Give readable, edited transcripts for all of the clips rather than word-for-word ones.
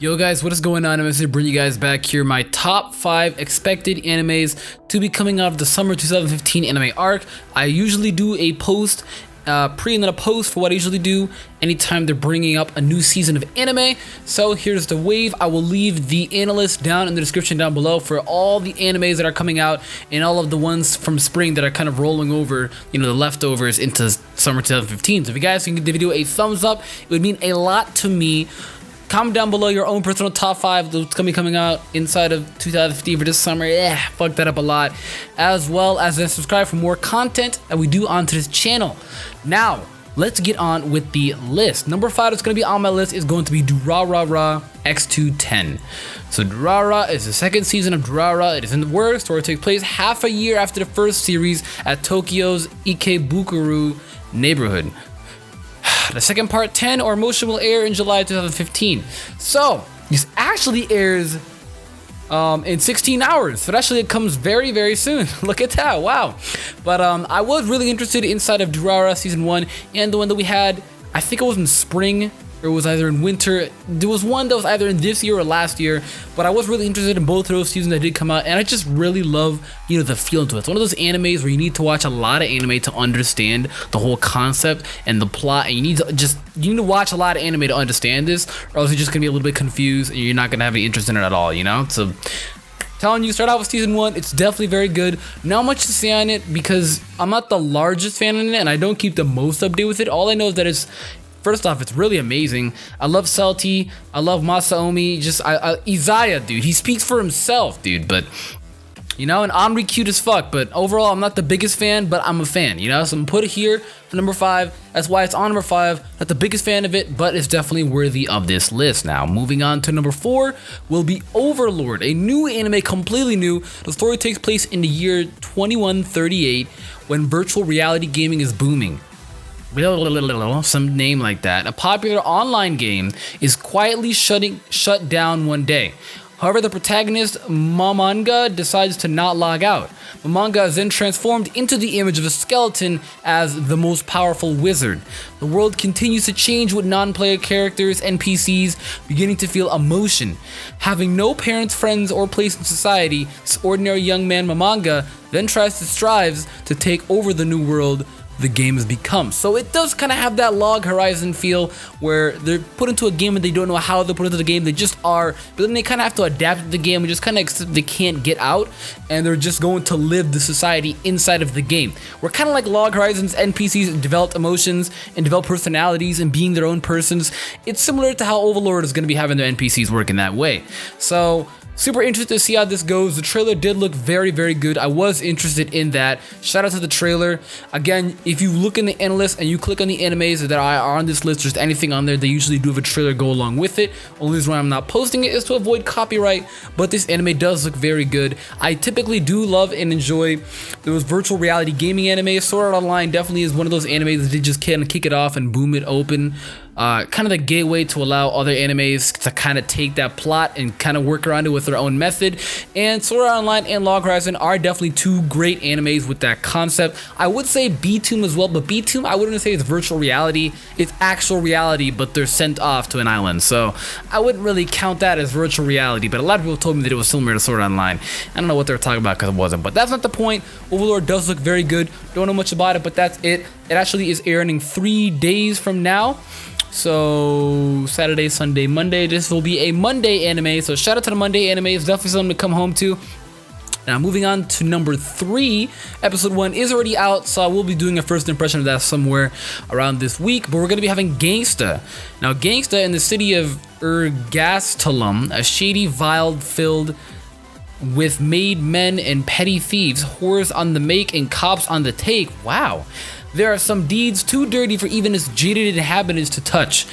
Yo guys, what is going on? I'm going to bring you guys back here my top 5 expected animes to be coming out of the summer 2015 anime arc. I usually do a post, pre and then a post for what I usually do anytime they're bringing up a new season of anime. So here's the wave. I will leave the Anilist down in the description down below for all the animes that are coming out and all of the ones from spring that are kind of rolling over, you know, the leftovers into summer 2015. So if you guys can give the video a thumbs up, it would mean a lot to me. Comment down below your own personal top 5 that's gonna be coming out inside of 2015 for this summer. Yeah, fucked that up a lot. As well as then subscribe for more content that we do onto this channel. Now, let's get on with the list. Number 5 that's gonna be on my list is going to be Drori X210. So Drori is the second season of Drori. It is in the works, where it takes place half a year after the first series at Tokyo's Ikebukuro neighborhood. The second part 10 or motion will air in July 2015. So this actually airs in 16 hours. So actually it comes very, very soon. Look at that, wow. But I was really interested inside of Drori season 1 and the one that we had, I think it was in spring, or it was either in winter. There was one that was either in this year or last year, but I was really interested in both of those seasons that did come out, and I just really love, you know, the feel to it. It's one of those animes where you need to watch a lot of anime to understand the whole concept and the plot, and you need to watch a lot of anime to understand this, or else you're just gonna be a little bit confused and you're not gonna have any interest in it at all, you know? So telling you, start out with season 1. It's definitely very good. Not much to say on it because I'm not the largest fan in it and I don't keep the most update with it. All I know is that first off, it's really amazing. I love Celti. I love Masaomi. Just Izaya, dude. He speaks for himself, dude. But you know, and Omri cute as fuck. But overall, I'm not the biggest fan, but I'm a fan. You know, so I'm gonna put it here for number 5. That's why it's on number 5. Not the biggest fan of it, but it's definitely worthy of this list. Now, moving on to number 4 will be Overlord, a new anime, completely new. The story takes place in the year 2138, when virtual reality gaming is booming. Some name like that. A popular online game is quietly shut down one day. However, the protagonist Mamanga decides to not log out. Mamanga is then transformed into the image of a skeleton as the most powerful wizard. The world continues to change with non-player characters, NPCs, beginning to feel emotion. Having no parents, friends, or place in society, this ordinary young man Mamanga then strives to take over the new world the game has become. So it does kind of have that Log Horizon feel where they're put into a game and they don't know how they're put into the game, they just are, but then they kind of have to adapt to the game and just kind of accept they can't get out and they're just going to live the society inside of the game. We're kind of like Log Horizon's NPCs developed emotions and developed personalities and being their own persons. It's similar to how Overlord is going to be having their NPCs work in that way. So super interested to see how this goes. The trailer did look very, very good. I was interested in that. Shout out to the trailer. Again, if you look in the Anilist and you click on the animes that are on this list, just anything on there, they usually do have a trailer go along with it. Only reason why I'm not posting it is to avoid copyright, but this anime does look very good. I typically do love and enjoy those virtual reality gaming animes. Sword Art Online definitely is one of those animes that they just kind of kick it off and boom it open. Kind of the gateway to allow other animes to kind of take that plot and kind of work around it with their own method. And Sword Art Online and Log Horizon are definitely two great animes with that concept. I would say B-Tomb as well, but B-Tomb I wouldn't say it's virtual reality. It's actual reality, but they're sent off to an island. So I wouldn't really count that as virtual reality, but a lot of people told me that it was similar to Sword Art Online. I don't know what they were talking about because it wasn't, but that's not the point. Overlord does look very good. Don't know much about it, but that's it. It actually is airing in 3 days from now. So Saturday, Sunday, Monday. This will be a Monday anime. So shout out to the Monday anime. It's definitely something to come home to. Now moving on to number 3, episode 1 is already out, so I will be doing a first impression of that somewhere around this week. But we're gonna be having Gangsta. Now Gangsta in the city of Ergastalum, a shady, vile filled with made men and petty thieves, whores on the make and cops on the take. Wow. There are some deeds too dirty for even its jaded inhabitants to touch.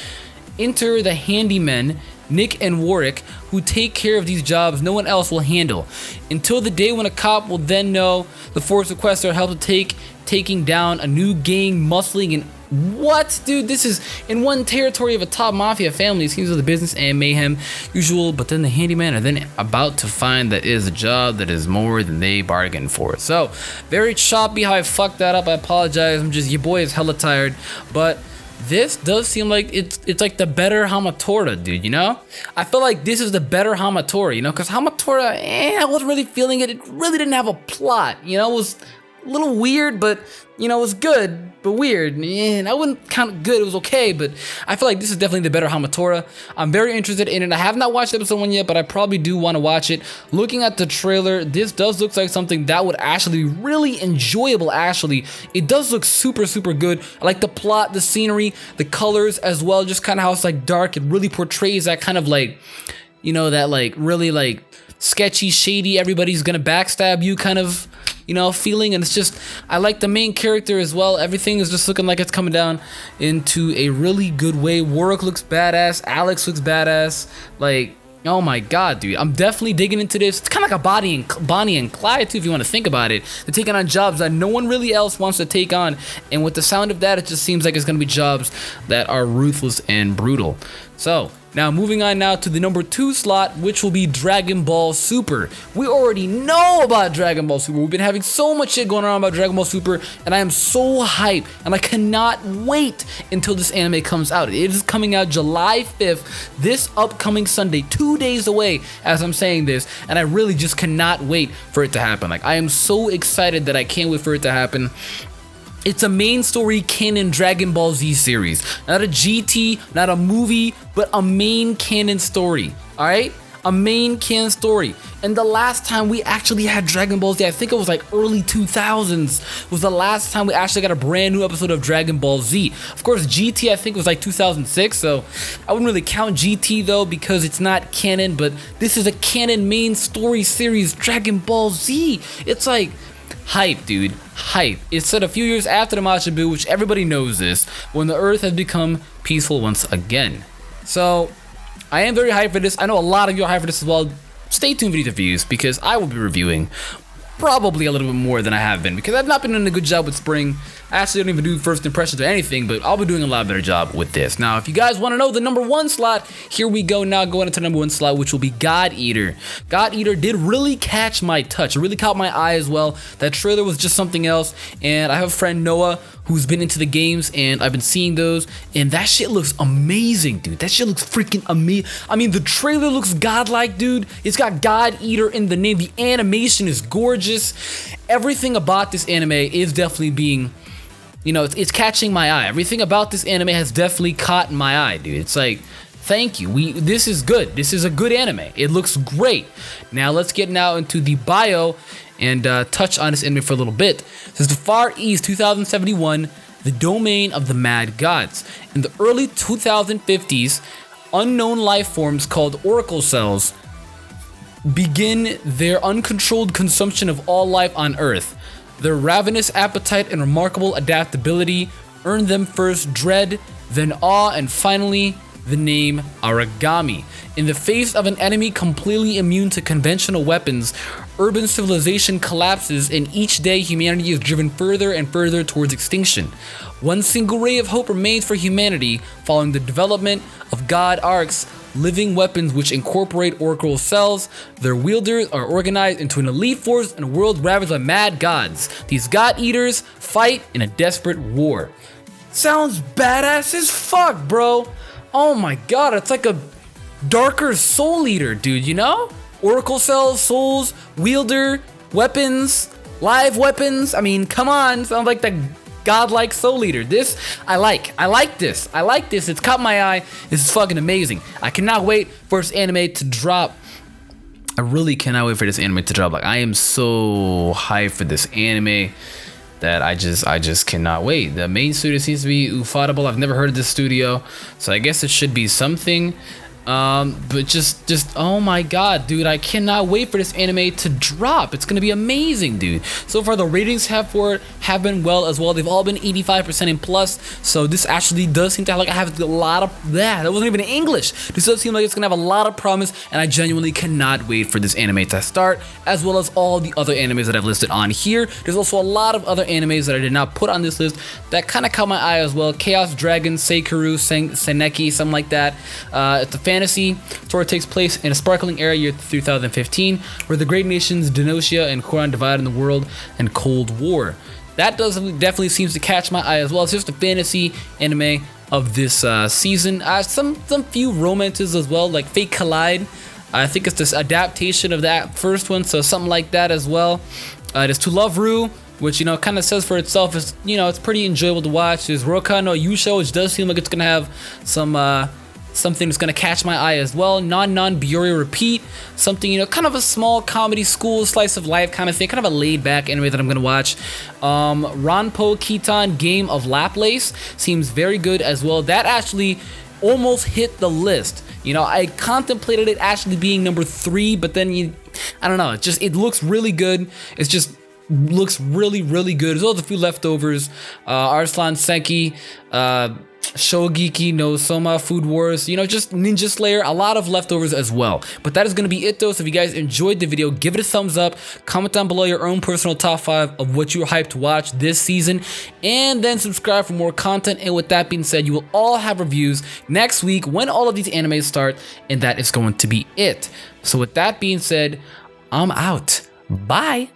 Enter the handymen, Nick and Warwick, who take care of these jobs no one else will handle. Until the day when a cop will then know the force requests their help to taking down a new gang muscling and what? Dude, this is in one territory of a top mafia family. It seems like the business and mayhem usual, but then the handyman are then about to find that it is a job that is more than they bargained for. So, very choppy how I fucked that up. I apologize. Your boy is hella tired, but this does seem like it's like the better Hamatora, dude, you know? I feel like this is the better Hamatora, you know? Because Hamatora, I wasn't really feeling it. It really didn't have a plot, you know? It was a little weird, but, you know, it was good, but weird. And I wouldn't count it good, it was okay, but I feel like this is definitely the better Hamatora. I'm very interested in it. I have not watched episode 1 yet, but I probably do want to watch it. Looking at the trailer, this does look like something that would actually be really enjoyable, actually. It does look super, super good. I like the plot, the scenery, the colors as well, just kind of how it's like dark. It really portrays that kind of like, you know, that like really like sketchy, shady, everybody's gonna backstab you kind of, you know, feeling. And it's just, I like the main character as well. Everything is just looking like it's coming down into a really good way. Warwick looks badass, Alex looks badass, like, oh my god, dude, I'm definitely digging into this. It's kind of like a Bonnie and Clyde too, if you want to think about it. They're taking on jobs that no one really else wants to take on, and with the sound of that, it just seems like it's gonna be jobs that are ruthless and brutal. So now moving on now to the number 2 slot, which will be Dragon Ball Super. We already know about Dragon Ball Super. We've been having so much shit going on about Dragon Ball Super, and I am so hyped, and I cannot wait until this anime comes out. It is coming out July 5th, this upcoming Sunday, 2 days away as I'm saying this, and I really just cannot wait for it to happen. Like, I am so excited that I can't wait for it to happen. It's a main story canon Dragon Ball Z series. Not a GT, not a movie, but a main canon story, alright? A main canon story. And the last time we actually had Dragon Ball Z, I think it was like early 2000s, was the last time we actually got a brand new episode of Dragon Ball Z. Of course, GT I think was like 2006, so I wouldn't really count GT though because it's not canon, but this is a canon main story series, Dragon Ball Z. It's like, hype, dude, hype. It's set a few years after the Majin Buu, which everybody knows this, when the Earth has become peaceful once again. So, I am very hyped for this. I know a lot of you are hyped for this as well. Stay tuned for these reviews, because I will be reviewing probably a little bit more than I have been, because I've not been doing a good job with spring. I actually don't even do first impressions or anything, but I'll be doing a lot better job with this. Now, if you guys want to know the number 1 slot, here we go now, going into the number 1 slot, which will be God Eater. God Eater did really catch my touch. It really caught my eye as well. That trailer was just something else, and I have a friend, Noah, who's been into the games, and I've been seeing those, and that shit looks amazing, dude. That shit looks freaking amazing. I mean, the trailer looks godlike, dude. It's got God Eater in the name. The animation is gorgeous. Everything about this anime is definitely being, you know, it's catching my eye. Everything about this anime has definitely caught my eye, dude. It's like, thank you. This is good. This is a good anime. It looks great. Now let's get now into the bio and touch on this anime for a little bit. This is the Far East 2071, the domain of the mad gods. In the early 2050s, unknown life forms called oracle cells begin their uncontrolled consumption of all life on Earth. Their ravenous appetite and remarkable adaptability earn them first dread, then awe, and finally the name Aragami. In the face of an enemy completely immune to conventional weapons, urban civilization collapses, and each day humanity is driven further and further towards extinction. One single ray of hope remains for humanity following the development of God Ark's living weapons, which incorporate oracle cells. Their wielders are organized into an elite force in a world ravaged by mad gods. These God Eaters fight in a desperate war. Sounds badass as fuck, bro. Oh my god, it's like a darker Soul Eater, dude, you know? Oracle cells, souls, wielder, weapons, live weapons. I mean, come on, sounds like the godlike Soul Eater. This, I like this. I like this. It's caught my eye. This is fucking amazing. I cannot wait for this anime to drop. I really cannot wait for this anime to drop. Like, I am so hyped for this anime that I just cannot wait. The main studio seems to be Ufotable. I've never heard of this studio, so I guess it should be something. But just oh my god, dude, I cannot wait for this anime to drop. It's gonna be amazing, dude. So far the ratings have been well as well. They've all been 85% and plus, so this actually does seem to have, like, I have a lot of that wasn't even in English. This does seem like it's gonna have a lot of promise, and I genuinely cannot wait for this anime to start, as well as all the other animes that I've listed on here. There's also a lot of other animes that I did not put on this list that kind of caught my eye as well. Chaos Dragon, Seikuru, Seneki, something like that. It's a fantasy story, takes place in a sparkling era year 2015, where the great nations Denocia and Koran divide in the world and Cold War. That definitely seems to catch my eye as well. It's just a fantasy anime of this season. Some few romances as well, like Fate Collide. I think it's this adaptation of that first one, so something like that as well. There's To Love Ru, which, you know, kind of says for itself. It's, you know, it's pretty enjoyable to watch. There's Roka no Yusho, which does seem like it's gonna have some something that's gonna catch my eye as well. Non Biori Repeat, something, you know, kind of a small comedy school slice of life kind of thing, kind of a laid back anime that I'm gonna watch. Ranpo Kitan Game of Laplace seems very good as well. That actually almost hit the list. You know, I contemplated it actually being number 3, but then I don't know, it looks really good. It's just looks really good. There's also a few leftovers. Arslan Senki, Shogeki no Soma, Food Wars, you know, just Ninja Slayer, a lot of leftovers as well. But that is going to be it though. So if you guys enjoyed the video, give it a thumbs up, comment down below your own personal top 5 of what you're hyped to watch this season, and then subscribe for more content. And with that being said, you will all have reviews next week when all of these animes start, and that is going to be it. So with that being said, I'm out. Bye.